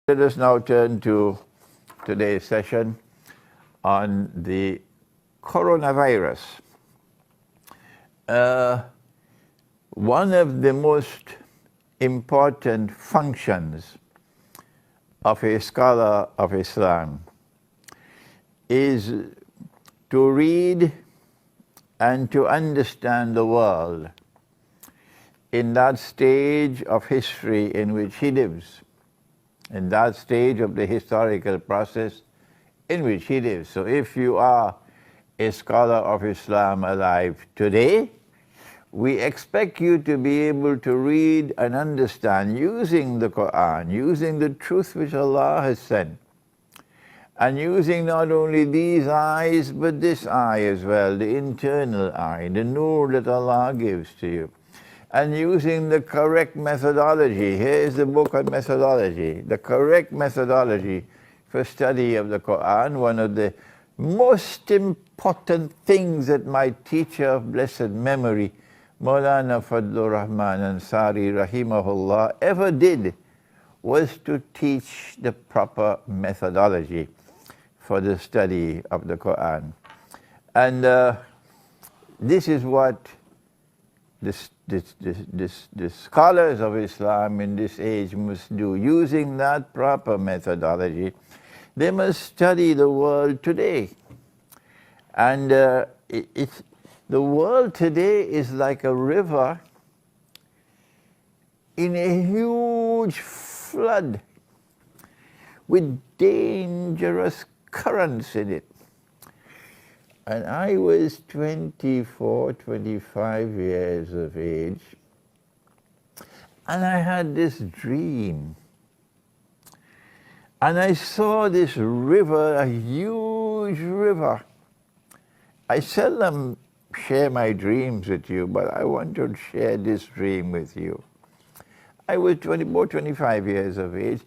Let us now turn to today's session on the coronavirus. One of the most important functions of a scholar of Islam is to read and to understand the world in that stage of history in which he lives, in that stage of the historical process in which he lives. So if you are a scholar of Islam alive today, we expect you to be able to read and understand using the Quran, using the truth which Allah has sent, and using not only these eyes, but this eye as well, the internal eye, the nur that Allah gives to you, and using the correct methodology. Here's the book on methodology, the correct methodology for study of the Quran. One of the most important things that my teacher of blessed memory, Maulana Fadlur Rahman Ansari rahimahullah, ever did was to teach the proper methodology for the study of the Quran. And this is what the scholars of Islam in this age must do. Using that proper methodology, they must study the world today. And the world today is like a river in a huge flood with dangerous currents in it. And I was 24, 25 years of age, and I had this dream. And I saw this river, a huge river. I seldom share my dreams with you, but I want to share this dream with you. I was 25 years of age,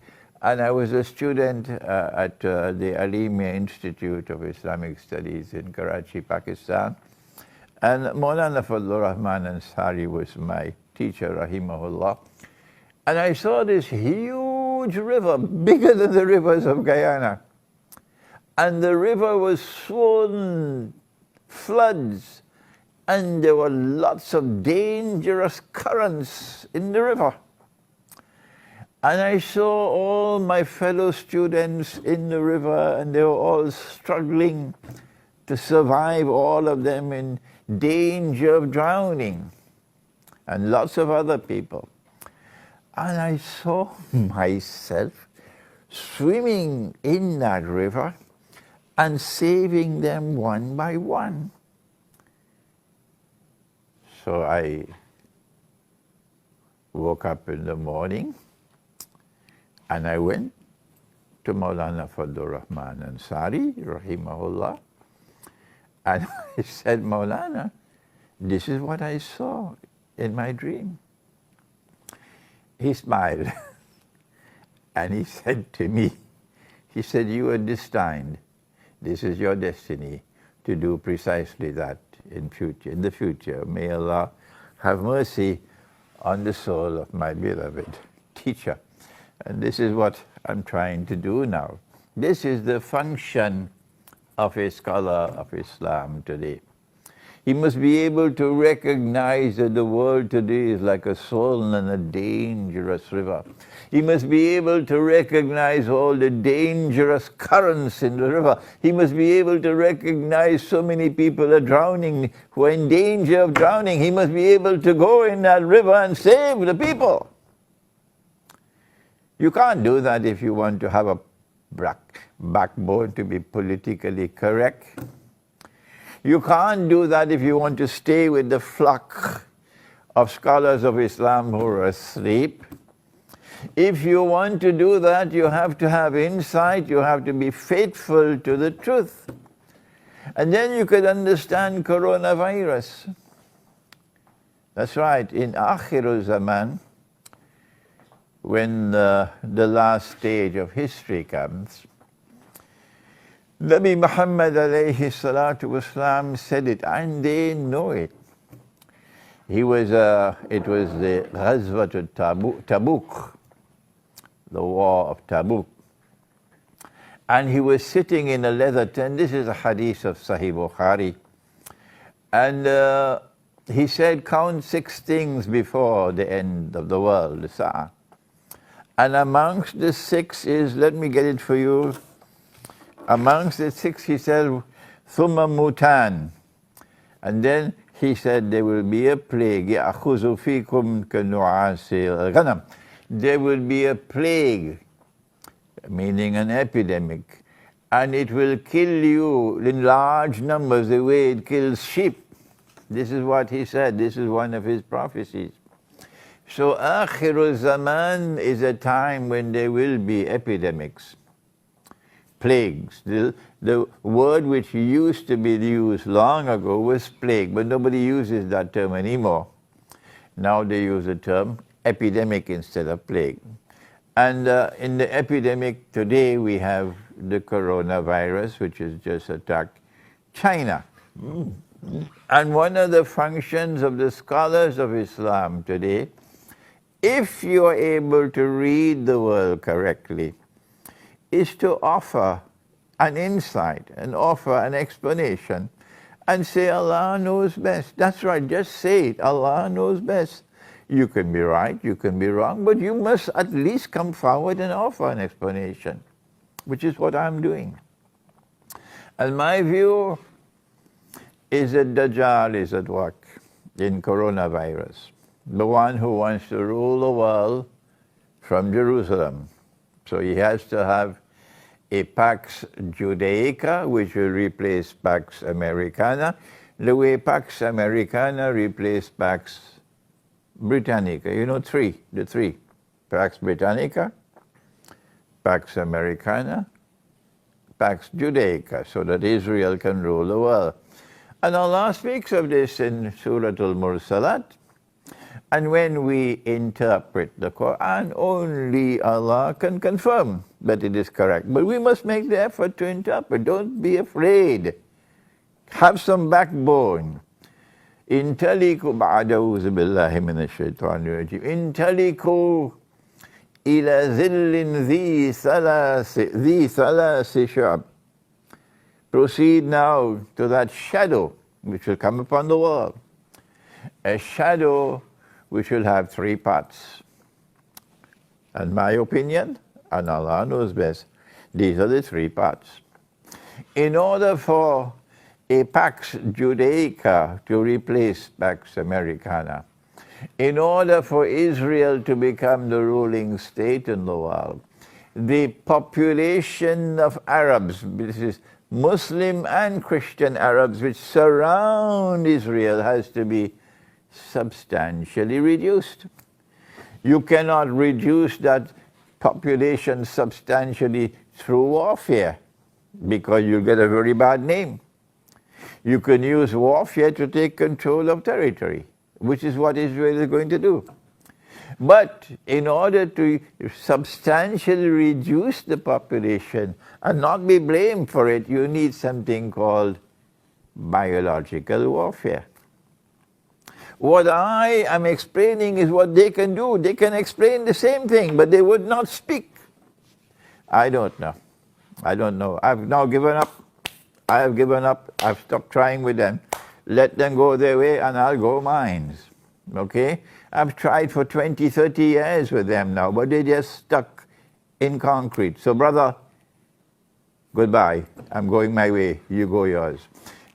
and I was a student at the Alimia Institute of Islamic Studies in Karachi, Pakistan. And Maulana Fadlur Rahman Ansari was my teacher, rahimahullah. And I saw this huge river, bigger than the rivers of Guyana. And the river was swollen, floods, and there were lots of dangerous currents in the river. And I saw all my fellow students in the river, and they were all struggling to survive, all of them in danger of drowning, and lots of other people. And I saw myself swimming in that river and saving them one by one. So I woke up in the morning, and I went to Maulana Fadlur Rahman Ansari, rahimahullah, and I said, Maulana, this is what I saw in my dream. He smiled, and he said to me, he said, you are destined. This is your destiny to do precisely that in the future. May Allah have mercy on the soul of my beloved teacher. And this is what I'm trying to do now. This is the function of a scholar of Islam today. He must be able to recognize that the world today is like a swollen and a dangerous river. He must be able to recognize all the dangerous currents in the river. He must be able to recognize so many people are drowning, who are in danger of drowning. He must be able to go in that river and save the people. You can't do that if you want to have a backbone to be politically correct. You can't do that if you want to stay with the flock of scholars of Islam who are asleep. If you want to do that, you have to have insight, you have to be faithful to the truth. And then you could understand coronavirus. That's right, in Akhirul Zaman, when the last stage of history comes, Nabi Muhammad alayhi salatu wasalam said it, and they know it. It was the Ghazwat Tabuk, the war of Tabuk. And he was sitting in a leather tent. This is a hadith of Sahih Bukhari. And he said, count 6 things before the end of the world, the Sa'ah. And amongst the 6 is, let me get it for you. Amongst the 6, he said, Thumma mutan. And then he said, there will be a plague. يَأْخُذُ فِيكُمْ كَنُعَاسِ الْغَنَمِ. There will be a plague, meaning an epidemic, and it will kill you in large numbers the way it kills sheep. This is what he said. This is one of his prophecies. So Akhirul Zaman is a time when there will be epidemics, plagues. The word which used to be used long ago was plague, but nobody uses that term anymore. Now they use the term epidemic instead of plague. And in the epidemic today we have the coronavirus, which has just attacked China. And one of the functions of the scholars of Islam today, if you are able to read the world correctly, is to offer an insight and offer an explanation and say Allah knows best. That's right, just say it, Allah knows best. You can be right, you can be wrong, but you must at least come forward and offer an explanation, which is what I'm doing. And my view is that Dajjal is at work in coronavirus, the one who wants to rule the world from Jerusalem. So he has to have a Pax Judaica, which will replace Pax Americana, the way Pax Americana replaced Pax Britannica. You know, the three. Pax Britannica, Pax Americana, Pax Judaica, so that Israel can rule the world. And Allah speaks of this in Surah Al-Mursalat. And when we interpret the Quran, only Allah can confirm that it is correct. But we must make the effort to interpret. Don't be afraid. Have some backbone. Intaliku ba'adawuzu billahi minash shaitanir rajim. Intaliku ila zillin dhi thalasi shab. Proceed now to that shadow which will come upon the world. A shadow which will have 3 parts. And my opinion, and Allah knows best, these are the 3 parts. In order for a Pax Judaica to replace Pax Americana, in order for Israel to become the ruling state in the world, the population of Arabs, this is Muslim and Christian Arabs, which surround Israel, has to be substantially reduced. You cannot reduce that population substantially through warfare, because you'll get a very bad name. You can use warfare to take control of territory, which is what Israel is going to do. But in order to substantially reduce the population and not be blamed for it, you need something called biological warfare. What I am explaining is what they can do. They can explain the same thing, but they would not speak. I don't know. I don't know. I've now given up. I have given up. I've stopped trying with them. Let them go their way and I'll go mine. Okay? I've tried for 20, 30 years with them now, but they're just stuck in concrete. So brother, goodbye. I'm going my way. You go yours.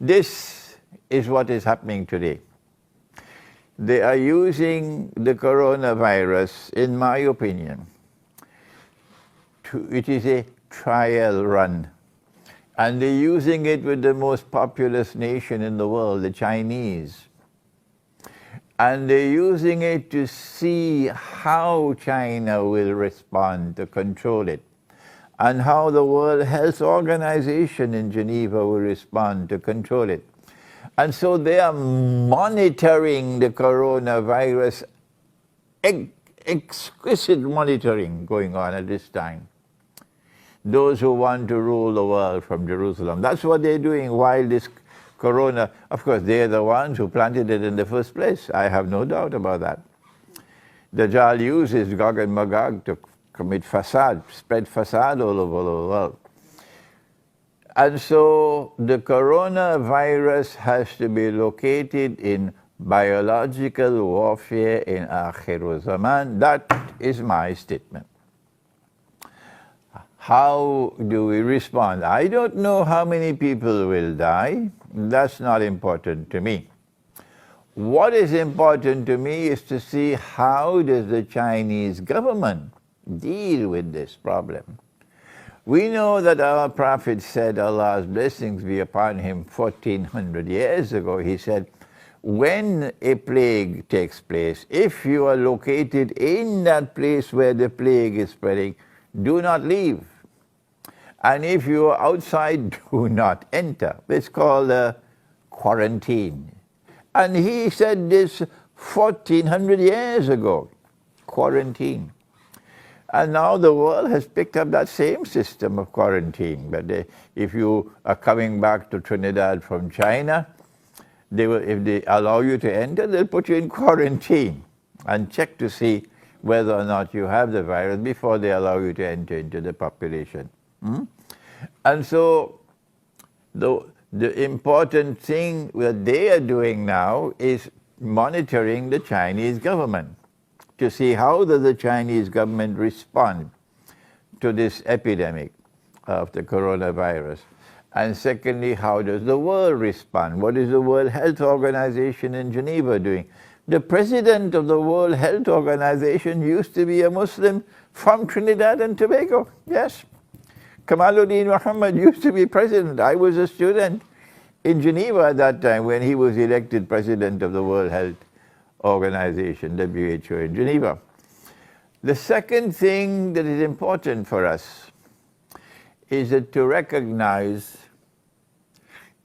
This is what is happening today. They are using the coronavirus, in my opinion, it is a trial run. And they're using it with the most populous nation in the world, the Chinese. And they're using it to see how China will respond to control it, and how the World Health Organization in Geneva will respond to control it. And so they are monitoring the coronavirus, exquisite monitoring going on at this time. Those who want to rule the world from Jerusalem. That's what they're doing while this corona, of course, they're the ones who planted it in the first place. I have no doubt about that. Dajjal uses Gog and Magog to commit fasad, spread fasad all over the world. And so the coronavirus has to be located in biological warfare in Akhir Zaman. That is my statement. How do we respond? I don't know how many people will die. That's not important to me. What is important to me is to see how does the Chinese government deal with this problem. We know that our Prophet said, Allah's blessings be upon him, 1400 years ago. He said, when a plague takes place, if you are located in that place where the plague is spreading, do not leave. And if you are outside, do not enter. It's called quarantine. And he said this 1400 years ago, quarantine. And now the world has picked up that same system of quarantine. But if you are coming back to Trinidad from China, if they allow you to enter, they'll put you in quarantine and check to see whether or not you have the virus before they allow you to enter into the population. And so the important thing that they are doing now is monitoring the Chinese government to see how does the Chinese government respond to this epidemic of the coronavirus. And secondly, how does the world respond? What is the World Health Organization in Geneva doing? The president of the World Health Organization used to be a Muslim from Trinidad and Tobago. Yes. Kamaluddin Muhammad used to be president. I was a student in Geneva at that time when he was elected president of the World Health Organization, WHO, in Geneva. The second thing that is important for us is that to recognize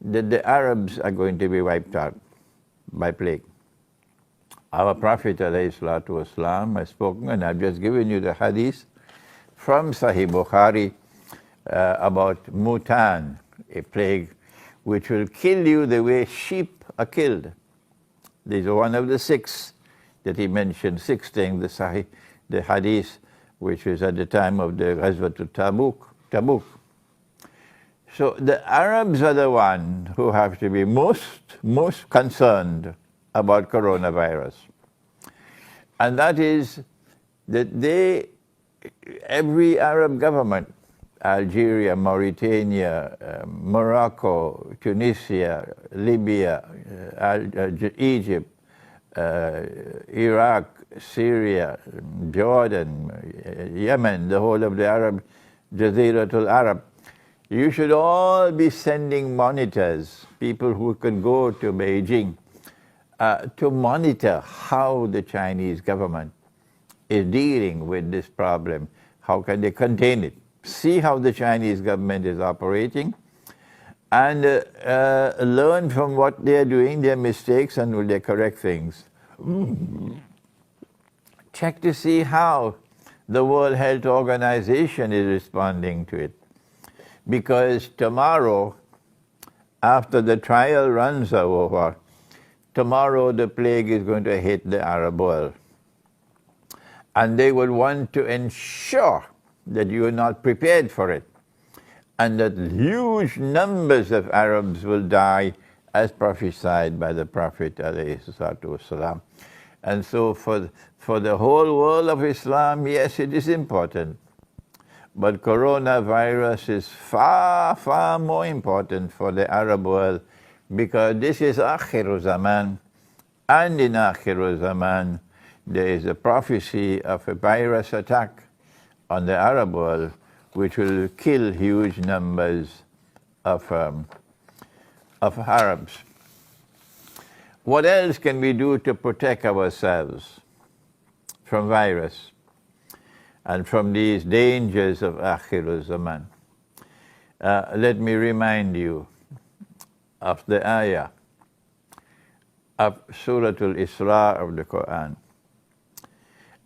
that the Arabs are going to be wiped out by plague. Our Prophet ﷺ has spoken, and I've just given you the hadith from Sahih Bukhari about mutan, a plague which will kill you the way sheep are killed. These are one of the six that he mentioned, six things, the hadith, which was at the time of the Ghazwat Tabuk. So the Arabs are the ones who have to be most concerned about coronavirus. And that is that every Arab government, Algeria, Mauritania, Morocco, Tunisia, Libya, Egypt, Iraq, Syria, Jordan, Yemen, the whole of the Arab, Jaziratul Arab, you should all be sending monitors, people who can go to Beijing, to monitor how the Chinese government is dealing with this problem. How can they contain it? See how the Chinese government is operating and learn from what they are doing, their mistakes, and will they correct things. Check to see how the World Health Organization is responding to it. Because tomorrow, after the trial runs are over, tomorrow the plague is going to hit the Arab world. And they will want to ensure that you are not prepared for it, and that huge numbers of Arabs will die as prophesied by the Prophet ﷺ. And so for the whole world of Islam, yes, it is important. But coronavirus is far, far more important for the Arab world, because this is Akhir Zaman, and in Akhir Zaman there is a prophecy of a virus attack on the Arab world, which will kill huge numbers of Arabs. What else can we do to protect ourselves from virus and from these dangers of Akhir Zaman? Let me remind you of the ayah of Surah Al-Isra of the Quran.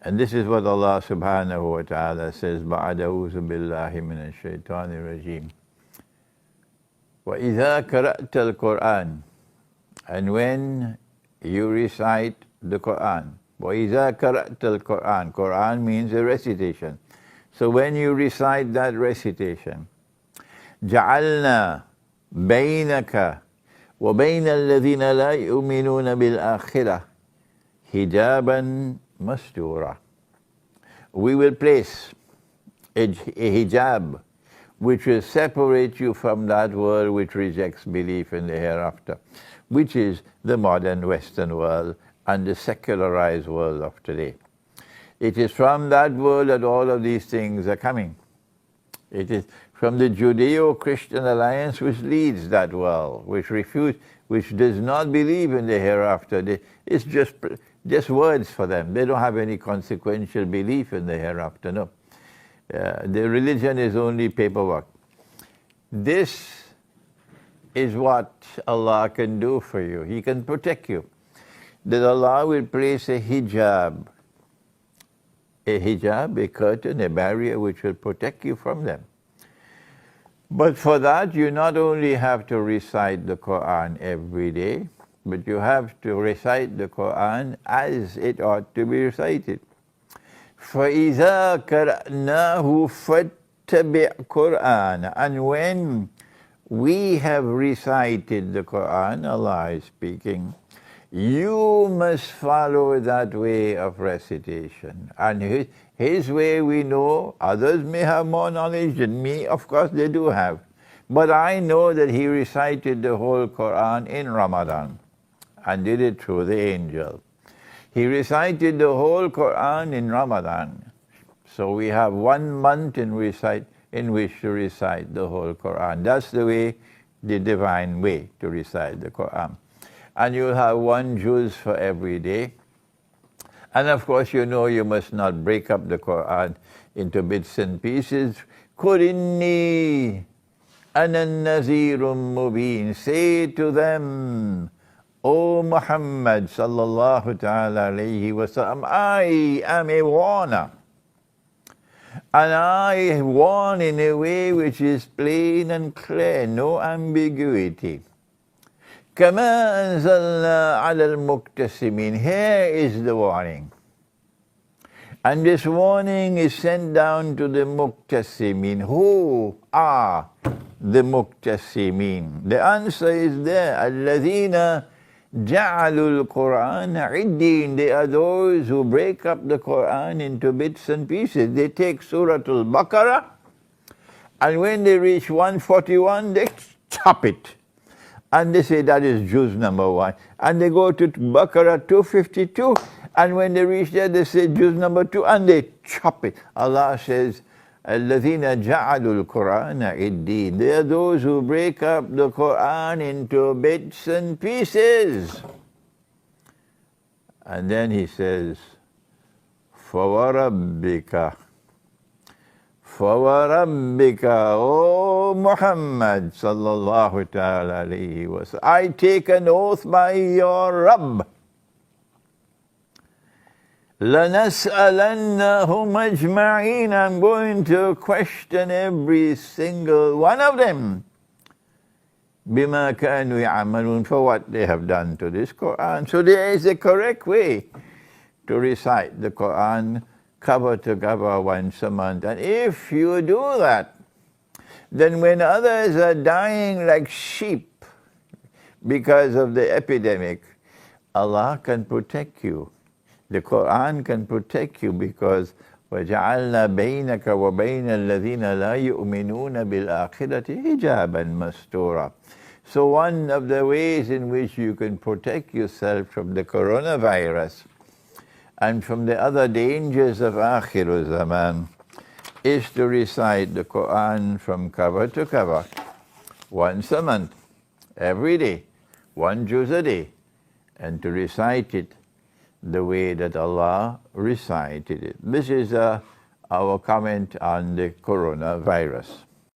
And this is what Allah subhanahu wa ta'ala says, بَعْدَ أَعُوذُ بِاللَّهِ مِنَ الشَّيْطَانِ الرَّجِيمِ وَإِذَا قَرَأْتَ الْقُرْآنَ, and when you recite the Quran, وَإِذَا قَرَأْتَ الْقُرْآنَ, Quran means a recitation. So when you recite that recitation, جعلنا بينك وبين الذين لا يؤمنون بالآخرة hijaban mastura. We will place a hijab which will separate you from that world which rejects belief in the hereafter, which is the modern Western world and the secularized world of today. It is from that world that all of these things are coming. It is from the Judeo-Christian alliance which leads that world, which does not believe in the hereafter. It's just words for them. They don't have any consequential belief in the hereafter, no. The religion is only paperwork. This is what Allah can do for you. He can protect you. That Allah will place a hijab, a curtain, a barrier which will protect you from them. But for that, you not only have to recite the Quran every day, but you have to recite the Quran as it ought to be recited. فَإِذَا قَرَأْنَاهُ فَاتَّبِعْ قُرْآنَ. And when we have recited the Quran, Allah is speaking, you must follow that way of recitation. And his way we know, others may have more knowledge than me, of course they do have. But I know that he recited the whole Quran in Ramadan and did it through the angel. He recited the whole Quran in Ramadan. So we have 1 month in which to recite the whole Quran. That's the way, the divine way to recite the Quran. And you'll have 1 juz for every day. And of course, you know you must not break up the Quran into bits and pieces. قُلْ إِنِّي أَنَا النَّذِيرٌ مُبِينٌ. Say to them, O Muhammad sallallahu ta'ala alayhi wa sallam, I am a warner. And I warn in a way which is plain and clear, no ambiguity. كَمَا أَنزَلْنَا عَلَى الْمُقْتَسِمِينَ. Here is the warning. And this warning is sent down to the muqtasimin. Who are the muqtasimin? The answer is there. الَّذِينَ جَعَلُوا الْقُرْآنَ عِدِّينَ. They are those who break up the Quran into bits and pieces. They take Surah Al-Baqarah, and when they reach 141, they chop it. And they say that is juz number 1. And they go to Baqarah 252, and when they reach there, they say juz number 2, and they chop it. Allah says, الَّذِينَ جَعَلُوا الْقُرْآنَ عِدِّينَ. They are those who break up the Quran into bits and pieces. And then he says, فَوَرَبِّكَ فَوَرَبِّكَ, O Muhammad sallallahu ta'ala alayhi wa sallam, I take an oath by your Rabb. لَنَسْأَلَنَّهُمْ أَجْمَعِينَ. I'm going to question every single one of them. بِمَا كَانُوا يَعْمَلُونَ. For what they have done to this Quran. So there is a correct way to recite the Quran cover to cover once a month. And if you do that, then when others are dying like sheep because of the epidemic, Allah can protect you. The Quran can protect you because وَجَعَلْنَا بَيْنَكَ وَبَيْنَ الَّذِينَ لَا يُؤْمِنُونَ بِالْآخِرَةِ حِجَابًا مَسْتُورًا. So one of the ways in which you can protect yourself from the coronavirus and from the other dangers of Akhir Zaman is to recite the Quran from cover to cover once a month, every day, 1 juz a day, and to recite it the way that Allah recited it. This is our comment on the coronavirus.